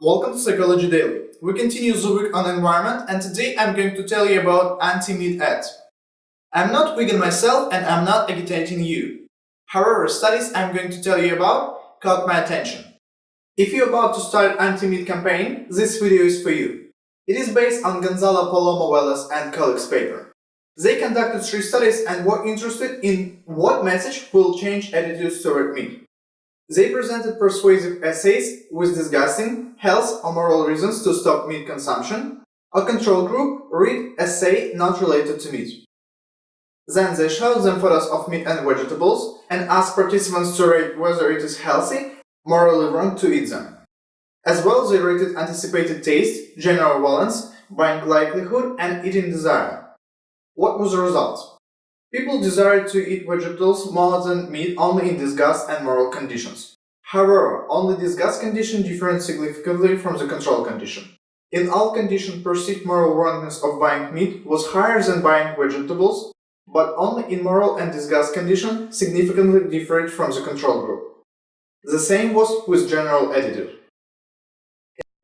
Welcome to Psychology Daily. We continue Vugt on environment, and today I'm going to tell you about anti-meat ads. I'm not vegan myself and I'm not agitating you. However, studies I'm going to tell you about caught my attention. If you're about to start an anti-meat campaign, this video is for you. It is based on Palomo-Vélez and colleagues' paper. They conducted 3 studies and were interested in what message will change attitudes toward meat. They presented persuasive essays with discussing health or moral reasons to stop meat consumption. A control group read essay not related to meat. Then they showed them photos of meat and vegetables and asked participants to rate whether it is healthy, morally wrong to eat them. As well, they rated anticipated taste, general valence, buying likelihood, and eating desire. What was the result? People desired to eat vegetables more than meat only in disgust and moral conditions. However, only disgust condition differed significantly from the control condition. In all conditions, perceived moral wrongness of buying meat was higher than buying vegetables, but only in moral and disgust condition significantly differed from the control group. The same was with general attitude.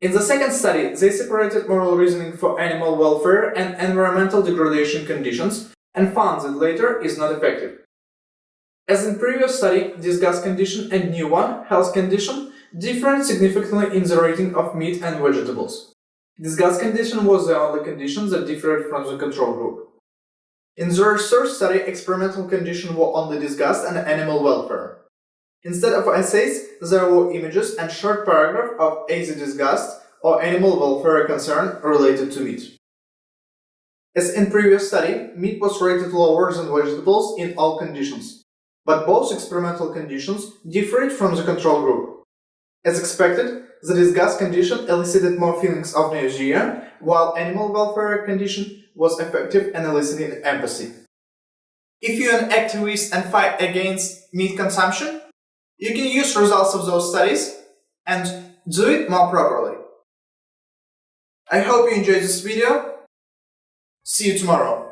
In the second study, they separated moral reasoning for animal welfare and environmental degradation conditions and found that later is not effective. As in previous study, disgust condition and new one, health condition, differed significantly in the rating of meat and vegetables. Disgust condition was the only condition that differed from the control group. In the third study, experimental conditions were only disgust and animal welfare. Instead of essays, there were images and short paragraphs of either disgust or animal welfare concern related to meat. As in previous study, meat was rated lower than vegetables in all conditions, but both experimental conditions differed from the control group. As expected, the disgust condition elicited more feelings of nausea, while animal welfare condition was effective in eliciting empathy. If you're an activist and fight against meat consumption, you can use results of those studies and do it more properly. I hope you enjoyed this video. See you tomorrow.